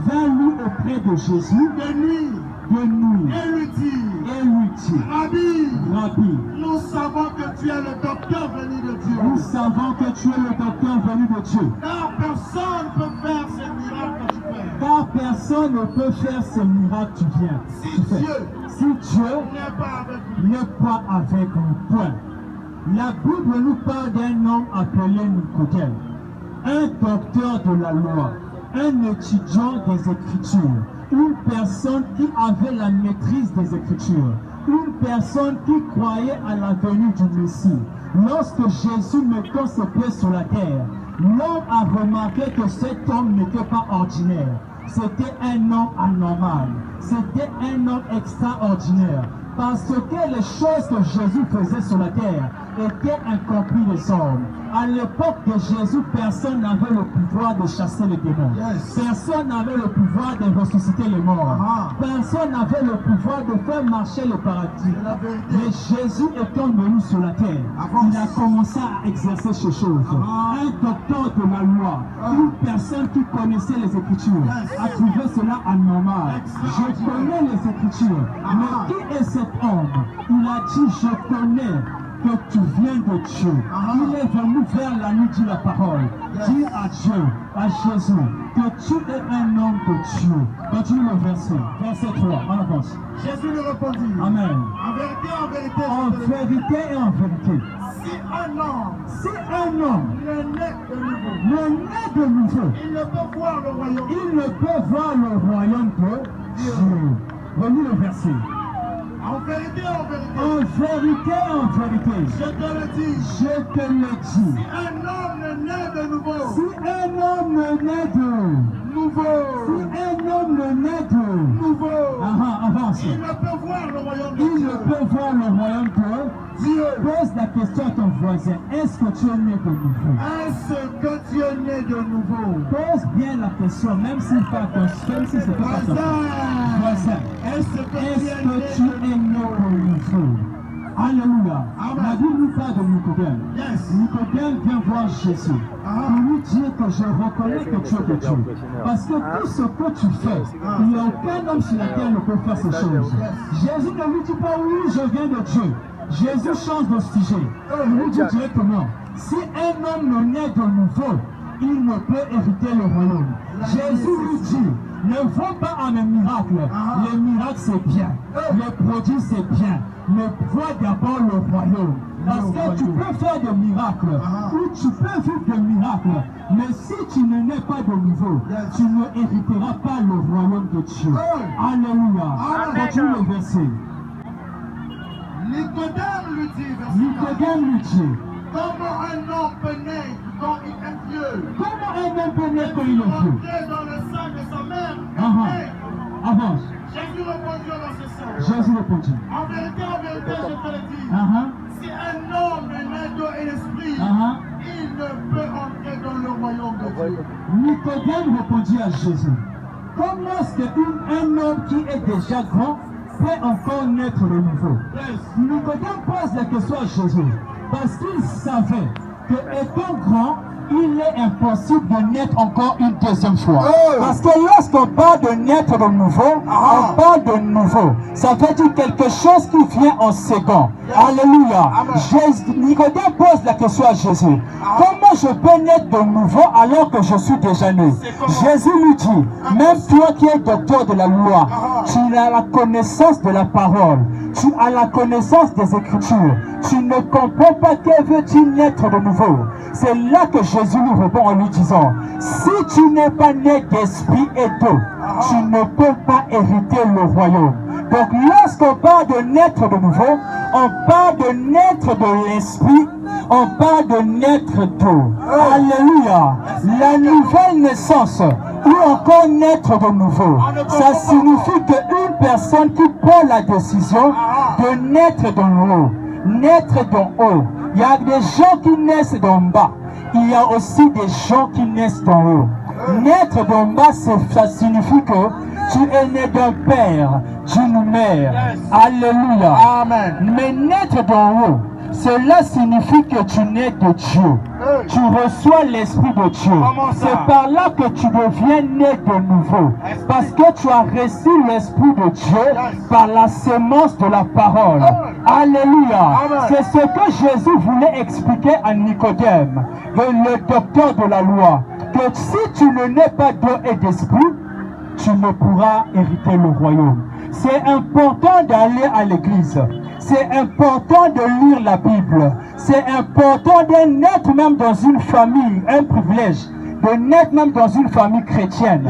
vint lui auprès de Jésus de nuit de nuit et lui dit, et lui dit, Rabbi, Rabbi, nous savons que tu es le docteur venu de Dieu. nous savons que tu es le docteur venu de Dieu. Car personne ne peut faire ces miracles que tu fais. Car personne ne peut faire ce miracle que tu viens. Si Dieu n'est pas avec nous, point. La Bible nous parle d'un homme appelé Nicodème, un docteur de la loi, un étudiant des Écritures, une personne qui avait la maîtrise des Écritures, une personne qui croyait à la venue du Messie. Lorsque Jésus mettait ses pieds sur la terre, l'homme a remarqué que cet homme n'était pas ordinaire. C'était un homme anormal. C'était un homme extraordinaire. Parce que les choses que Jésus faisait sur la terre étaient incomprises des hommes. À l'époque de Jésus, personne n'avait le pouvoir de chasser les démons. Personne n'avait le pouvoir de ressusciter les morts. Personne n'avait le pouvoir de faire marcher le paradis. Mais Jésus étant venu sur la terre, il a commencé à exercer ces choses. Un docteur de la loi, une personne qui connaissait les Écritures, a trouvé cela anormal. Je connais les Écritures. Mais qui est cet homme? Il a dit, je connais que tu viens de Dieu. Il est venu vers la nuit, dit la parole. Dis à Dieu, à Jésus, que tu es un homme de Dieu. Continue le verset. Verset 3, en avance. Jésus lui répondit. Amen. En vérité, En vérité et en vérité. Si Si un homme le naît de nouveau, le naît de nouveau, il ne peut voir le royaume. il ne peut voir le royaume de Dieu. Relis le verset. En vérité, En vérité, en vérité, je te le dis. je te le dis. Si un homme ne naît de nouveau, Si un homme ne naît de nouveau, si un homme ne naît de nouveau, avance. il ne peut voir le royaume de Il Dieu. ne peut voir le royaume de Dieu. Pose la question à ton voisin. Est-ce que tu es né de nouveau? Est-ce que tu es né de nouveau? Pose bien la question, même si pas attention, même si c'est pas attention. Voisin, Est-ce que est-ce que tu es né de nouveau? Alléluia. La Bible nous parle de Nicodème. Nicodème vient voir Jésus pour lui dire que je reconnais que tu es de Dieu. Parce que tout ce que tu fais, il n'y a aucun homme sur la terre ne peut faire ces choses. Jésus ne lui dit pas oui, je viens de Dieu. Jésus change de sujet. Il lui dit directement, si un homme ne naît de nouveau, il ne peut éviter le royaume. Jésus lui dit, ne va pas à mes miracles. Les miracles c'est bien. Les produits c'est bien. Mais vois d'abord le royaume. Parce que tu peux faire des miracles. Ou tu peux vivre des miracles. Mais si tu ne nais pas de nouveau, tu ne hériteras pas le royaume de Dieu. Alléluia. Continue le verset. Nicodème lui dit, Nicodème lui dit, comment un homme peut naître quand il est vieux? comment un homme peut naître quand il est vieux? Entrer dans le sein de sa mère. Avance. Jésus répondit au verset 5. Jésus répondit. En vérité, je te le dis. Si un homme est né d'eau et d'esprit, il ne peut entrer dans le royaume de Dieu. Nicodème répondit à Jésus. Comment est-ce qu'un homme qui est déjà grand peut encore naître de nouveau? Nicodème pose la question à Jésus. Parce qu'il savait que étant grand, il est impossible de naître encore une deuxième fois. Parce que lorsqu'on parle de naître de nouveau, on parle de nouveau. Ça veut dire quelque chose qui vient en second. Alléluia. Nicodème pose la question à Jésus. Comment je peux naître de nouveau alors que je suis déjà né? Jésus lui dit, même toi qui es docteur de la loi, tu as la connaissance de la parole. Tu as la connaissance des Écritures. Tu ne comprends pas que veux-tu naître de nouveau. C'est là que Jésus lui répond en lui disant, si tu n'es pas né d'esprit et d'eau, tu ne peux pas hériter le royaume. Donc lorsqu'on parle de naître de nouveau, on parle de naître de l'esprit, on parle de naître d'eau. Alléluia. La nouvelle naissance, ou encore naître de nouveau, ça signifie qu'une personne qui prend la décision de naître d'en haut, naître d'en haut. Il y a des gens qui naissent d'en bas. Il y a aussi des gens qui naissent d'en haut. Naître d'en bas, ça signifie que tu es né d'un père, d'une mère. Alléluia. Amen. Mais naître d'en haut, Cela signifie que tu nais de Dieu. Tu reçois l'Esprit de Dieu. C'est par là que tu deviens né de nouveau. Parce que tu as reçu l'Esprit de Dieu par la sémence de la parole. Alléluia. C'est ce que Jésus voulait expliquer à Nicodème, le docteur de la loi. Que si tu ne nais pas d'eau et d'esprit, tu ne pourras hériter le royaume. C'est important d'aller à l'église. C'est important de lire la Bible. C'est important de naître même dans une famille, un privilège, de naître même dans une famille chrétienne.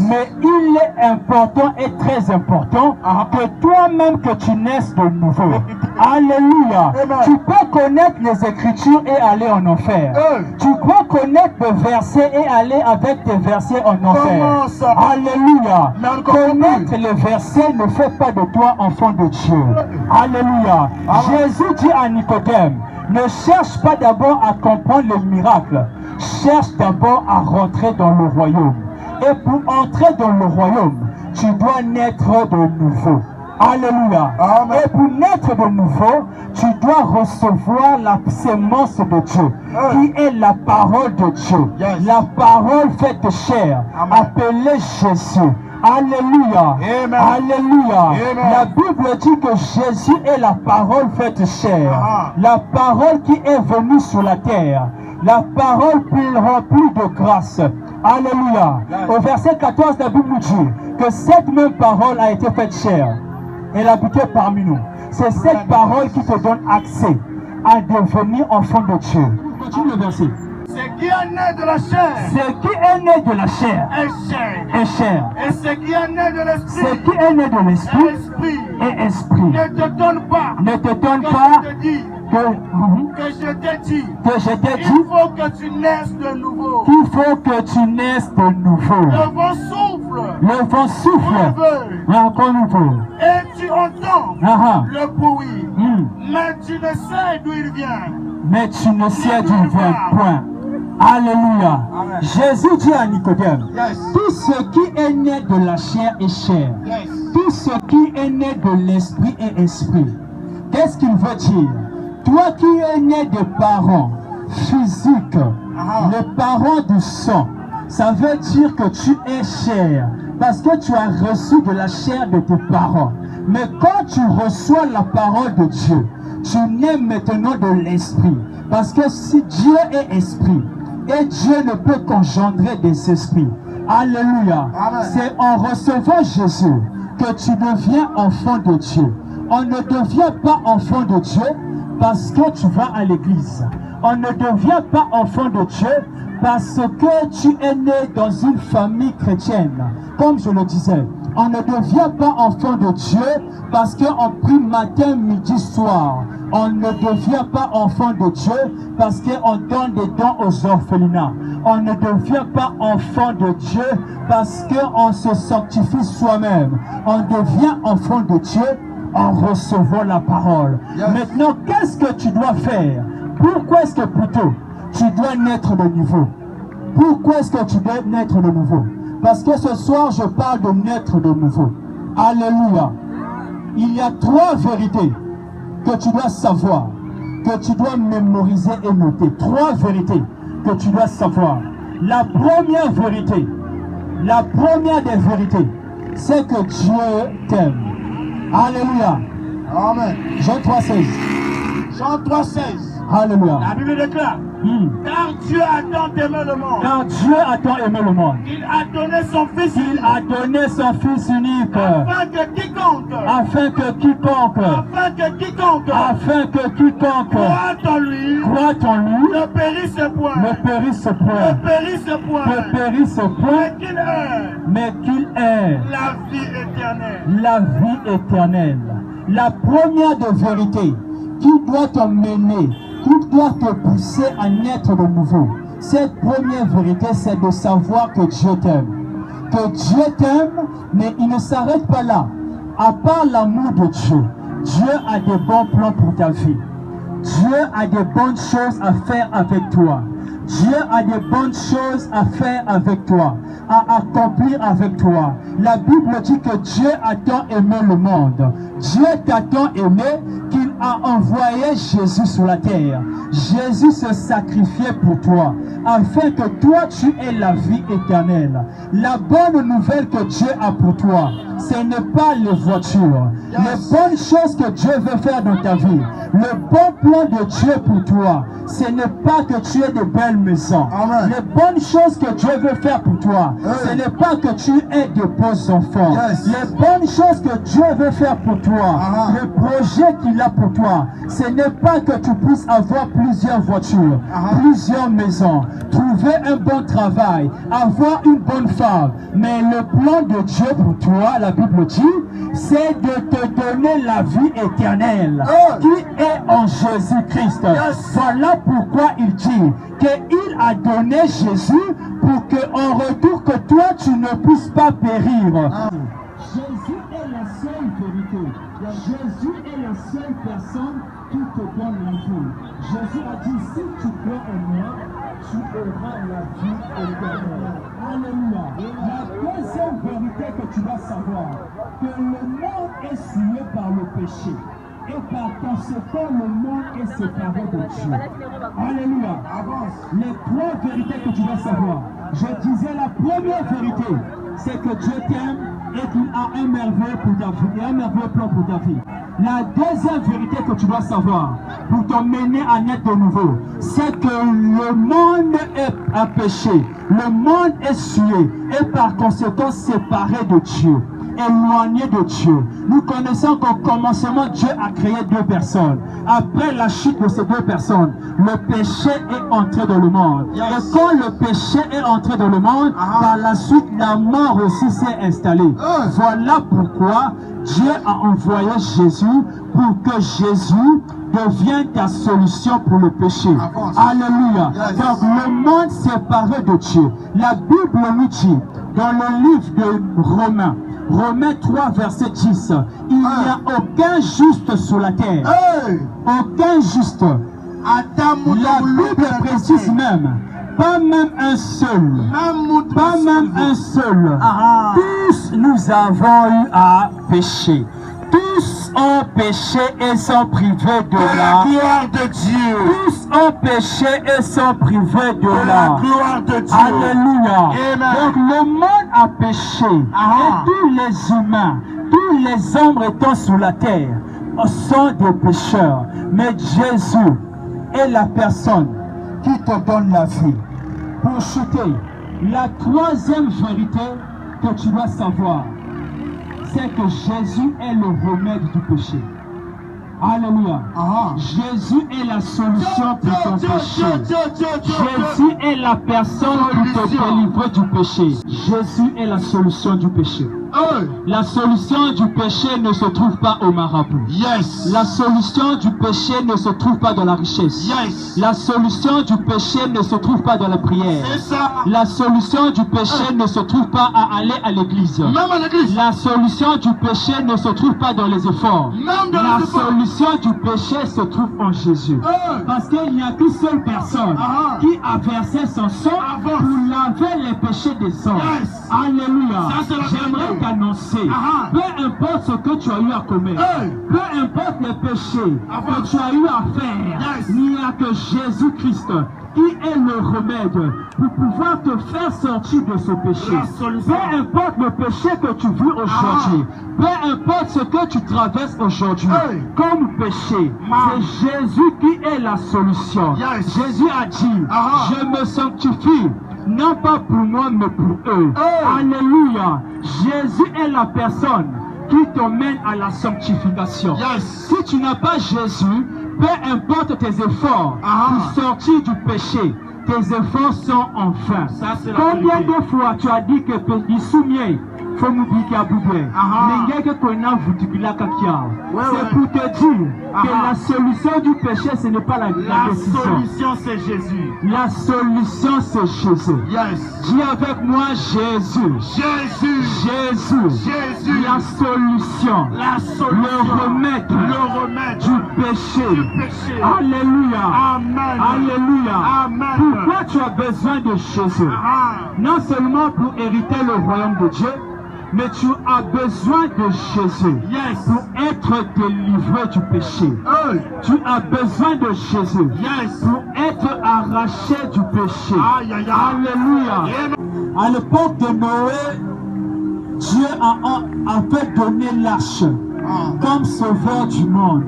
Mais il est important et très important que toi-même que tu naisses de nouveau. Alléluia. Tu peux connaître les Écritures et aller en enfer. Tu peux connaître des versets et aller avec tes versets en enfer. Alléluia. Connaître les versets ne fait pas de toi enfant de Dieu. Alléluia. Jésus dit à Nicodème, ne cherche pas d'abord à comprendre les miracles. Cherche d'abord à rentrer dans le royaume. Et pour entrer dans le royaume, tu dois naître de nouveau. Alléluia. Amen. Et pour naître de nouveau, tu dois recevoir la sémence de Dieu, qui est la parole de Dieu. La parole faite chair, appelée Jésus. Alléluia. Amen. Alléluia. Amen. La Bible dit que Jésus est la parole faite chair. La parole qui est venue sur la terre. La parole remplie de grâce. Alléluia. Au verset 14, la Bible dit que cette même parole a été faite chair. Elle habitait parmi nous. C'est cette parole qui te donne accès à devenir enfant de Dieu. Continue le verset. Ce qui est né de la chair. Ce qui est né de la chair est chair. Et ce qui est né de l'esprit. Ce qui est né de l'esprit est esprit. Ne te donne pas. Ne te donne pas. Que je t'ai dit. Il faut que tu naisses de nouveau. Il faut que tu naisses de nouveau. Le vent souffle. Le vent souffle. Encore nouveau. Et tu entends le bruit. Mais tu ne sais d'où il vient. Mais tu ne sais d'où il vient. Point. Alléluia. Amen. Jésus dit à Nicodème, tout ce qui est né de la chair est chair. Tout ce qui est né de l'esprit est esprit. Qu'est-ce qu'il veut dire? Toi qui es né de parents physiques, les parents du sang, ça veut dire que tu es chair. Parce que tu as reçu de la chair de tes parents. Mais quand tu reçois la parole de Dieu, tu nais maintenant de l'esprit. Parce que si Dieu est esprit, et Dieu ne peut qu'engendrer des esprits. Alléluia. C'est en recevant Jésus que tu deviens enfant de Dieu. On ne devient pas enfant de Dieu parce que tu vas à l'église. On ne devient pas enfant de Dieu parce que tu es né dans une famille chrétienne. Comme je le disais, on ne devient pas enfant de Dieu parce qu'on prie matin, midi, soir. On ne devient pas enfant de Dieu parce qu'on donne des dons aux orphelinats. On ne devient pas enfant de Dieu parce qu'on se sanctifie soi-même. On devient enfant de Dieu en recevant la parole. Maintenant, qu'est-ce que tu dois faire? Pourquoi est-ce que plutôt tu dois naître de nouveau? Pourquoi est-ce que tu dois naître de nouveau? Parce que ce soir, je parle de naître de nouveau. Alléluia. Il y a 3 vérités que tu dois savoir, que tu dois mémoriser et noter. 3 vérités que tu dois savoir. La première vérité, la première des vérités, c'est que Dieu t'aime. Alléluia. Amen. Jean 3,16. Jean 3,16. Alléluia. La Bible déclare. Car Dieu a tant aimé le monde. Car Dieu a tant aimé le monde. Il a donné son Fils. Il a donné son Fils unique. Afin que quiconque. Afin que quiconque. Afin que quiconque. Afin que quiconque. Croit en lui. Croit en lui. Ne périsse point. Ne périsse point. Ne périsse point. Ne périsse point. Mais qu'il ait. Mais qu'il ait. La vie éternelle. La vie éternelle. La première de vérité qui doit t'emmener, qui doit te pousser à naître de nouveau. Cette première vérité, c'est de savoir que Dieu t'aime. Que Dieu t'aime, mais il ne s'arrête pas là. À part l'amour de Dieu, Dieu a des bons plans pour ta vie. Dieu a des bonnes choses à faire avec toi. Dieu a des bonnes choses à faire avec toi, à accomplir avec toi. La Bible dit que Dieu a tant aimé le monde. Dieu t'a tant aimé qu'il a envoyé Jésus sur la terre. Jésus se sacrifiait pour toi, afin que toi tu aies la vie éternelle. La bonne nouvelle que Dieu a pour toi, ce n'est pas les voitures, les bonnes choses que Dieu veut faire dans ta vie. Le bon plan de Dieu pour toi, ce n'est pas que tu aies de belles maisons. Amen. Les bonnes choses que Dieu veut faire pour toi, ce n'est pas que tu aies de beaux enfants. Les bonnes choses que Dieu veut faire pour toi, le projet qu'il a pour toi, ce n'est pas que tu puisses avoir plusieurs voitures, plusieurs maisons, trouver un bon travail, avoir une bonne femme. Mais le plan de Dieu pour toi, la Bible dit, c'est de te donner la vie éternelle qui est en Jésus-Christ. Voilà pourquoi il dit qu'il a donné Jésus pour qu'en retour que toi tu ne puisses pas périr. Jésus est la seule vérité. Jésus est la seule personne qui te donne la vie. Jésus a dit, si tu crois en moi, tu auras la vie éternelle. Alléluia. La deuxième vérité que tu dois savoir, que le monde est souillé par le péché. Et par conséquent, le monde est séparé de Dieu. Alléluia. Les trois vérités que tu dois savoir. Je disais la première vérité, c'est que Dieu t'aime et qu'il a un merveilleux pour ta vie, et un merveilleux plan pour ta vie. La deuxième vérité que tu dois savoir pour t'emmener à naître de nouveau, c'est que le monde est à péché, le monde est souillé et par conséquent séparé de Dieu, éloigné de Dieu. Nous connaissons qu'au commencement, Dieu a créé deux personnes. Après la chute de ces deux personnes, le péché est entré dans le monde. Et quand le péché est entré dans le monde, par la suite, la mort aussi s'est installée. Voilà pourquoi Dieu a envoyé Jésus pour que Jésus devienne ta solution pour le péché. Alléluia. Donc le monde séparé de Dieu. La Bible nous dit dans le livre de Romains 3 verset 10, il n'y a aucun juste sur la terre. Aucun juste. La Bible précise même, pas même un seul. Pas même un seul. Tous nous avons eu à pécher. Tous ont péché et sont privés de la gloire de Dieu. Tous ont péché et sont privés de la gloire de Dieu. Alléluia. Donc le monde a péché. Et tous les humains, tous les hommes étant sur la terre sont des pécheurs. Mais Jésus est la personne qui te donne la vie. Pour chuter, la troisième vérité que tu dois savoir, c'est que Jésus est le remède du péché. Alléluia. Jésus est la solution pour ton péché. Jésus est la personne qui te délivre du péché. Jésus est la solution du péché. La solution du péché ne se trouve pas au marabout. La solution du péché ne se trouve pas dans la richesse. La solution du péché ne se trouve pas dans la prière. La solution du péché ne se trouve pas à aller à l'église. La solution du péché ne se trouve pas dans les efforts. La solution du péché se trouve en Jésus. Parce qu'il n'y a qu'une seule personne qui a versé son sang pour laver les péchés des hommes. Alléluia. J'aimerais t'annoncer, peu importe ce que tu as eu à commettre, peu importe les péchés que tu as eu à faire, il n'y a que Jésus-Christ qui est le remède pour pouvoir te faire sortir de ce péché. Peu importe le péché que tu vis aujourd'hui, peu importe ce que tu traverses aujourd'hui comme péché, c'est Jésus qui est la solution. Jésus a dit, je me sanctifie, non pas pour moi mais pour eux. Alléluia. Jésus est la personne qui t'emmène à la sanctification. Si tu n'as pas Jésus, peu importe tes efforts pour sortir du péché, tes efforts sont en vain. Combien de fois tu as dit que il soumet faut m'oublier à Boubé. C'est pour te dire que la solution du péché, ce n'est pas la décision. La solution, c'est Jésus. La solution, c'est Jésus. Dis avec moi Jésus. Jésus. La solution. Le remède. Du péché. Alléluia. Alléluia. Pourquoi tu as besoin de Jésus? Non seulement pour hériter le royaume de Dieu, Mais tu as besoin de Jésus pour être délivré du péché. Tu as besoin de Jésus pour être arraché du péché. Alléluia. À l'époque de Noé, Dieu a fait donner l'arche comme sauveur du monde.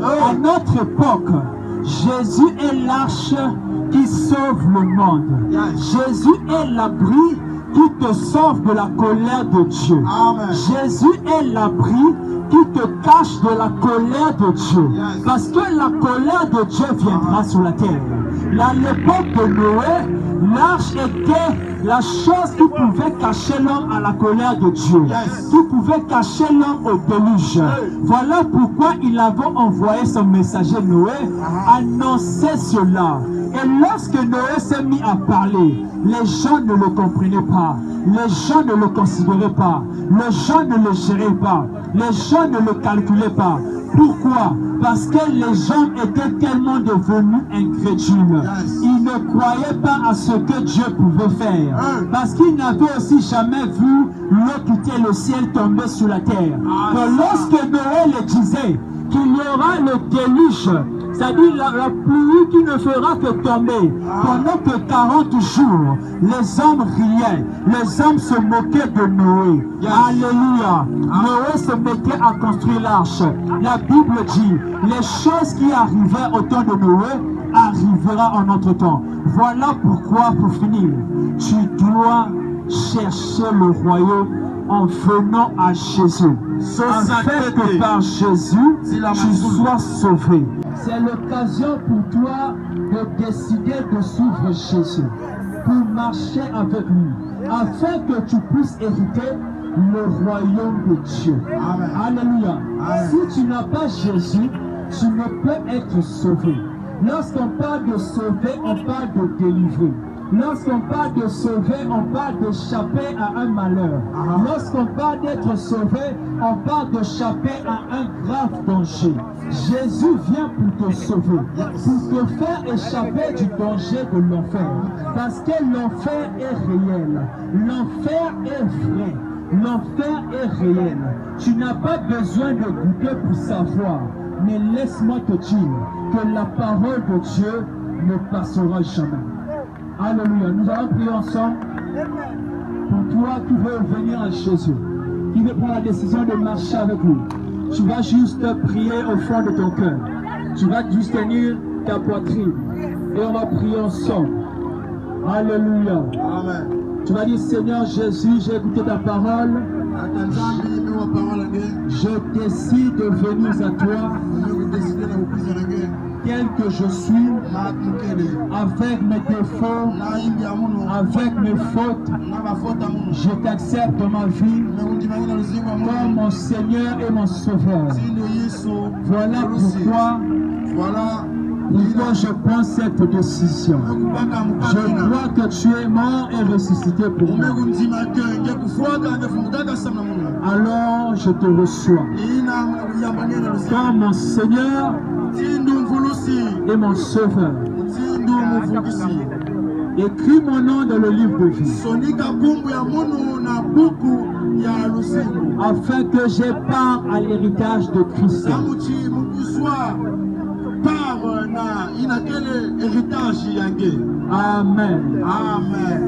À notre époque, Jésus est l'arche qui sauve le monde. Jésus est l'abri qui te sauve de la colère de Dieu. Amen. Jésus est l'abri qui te cache de la colère de Dieu. Parce que la colère de Dieu viendra sur la terre. À l'époque de Noé, l'arche était la chose qui pouvait cacher l'homme à la colère de Dieu, qui pouvait cacher l'homme au déluge. Voilà pourquoi il avait envoyé son messager Noé annoncer cela. Et lorsque Noé s'est mis à parler, les gens ne le comprenaient pas, les gens ne le considéraient pas, les gens ne le géraient pas, les gens ne le calculaient pas. Pourquoi? Parce que les gens étaient tellement devenus incrédules. Ils ne croyaient pas à ce que Dieu pouvait faire. Parce qu'ils n'avaient aussi jamais vu l'eau quitter le ciel tomber sur la terre. Que lorsque Noé le disait qu'il y aura le déluge, c'est-à-dire la pluie qui ne fera que tomber pendant que 40 jours, les hommes riaient, les hommes se moquaient de Noé. Alléluia. Noé se mettait à construire l'arche. La Bible dit, les choses qui arrivaient au temps de Noé arrivera en notre temps. Voilà pourquoi, pour finir, tu dois chercher le royaume en venant à Jésus, afin que par Jésus, tu sois sauvé. C'est l'occasion pour toi de décider de suivre Jésus, pour marcher avec lui, afin que tu puisses hériter le royaume de Dieu. Amen. Alléluia. Amen. Si tu n'as pas Jésus, tu ne peux être sauvé. Lorsqu'on parle de sauver, on parle de délivrer. Lorsqu'on parle de sauver, on parle d'échapper à un malheur. Lorsqu'on parle d'être sauvé, on parle d'échapper à un grave danger. Jésus vient pour te sauver, pour te faire échapper du danger de l'enfer. Parce que l'enfer est réel, l'enfer est vrai, l'enfer est réel. Tu n'as pas besoin de goûter pour savoir, mais laisse-moi te dire que la parole de Dieu ne passera jamais. Alléluia. Nous allons prier ensemble pour toi qui veux venir à Jésus, qui veut prendre la décision de marcher avec lui. Tu vas juste prier au fond de ton cœur. Tu vas juste tenir ta poitrine et on va prier ensemble. Alléluia. Amen. Tu vas dire, Seigneur Jésus, j'ai écouté ta parole. Je décide de venir à toi. Tel que je suis, avec mes défauts, avec mes fautes, je t'accepte dans ma vie comme mon Seigneur et mon Sauveur. Voilà pourquoi je prends cette décision. Je crois que tu es mort et ressuscité pour moi. Alors je te reçois comme mon Seigneur et mon Sauveur. Écris mon nom dans le livre de vie, afin que j'ai part à l'héritage de Christ. Amen. Amen.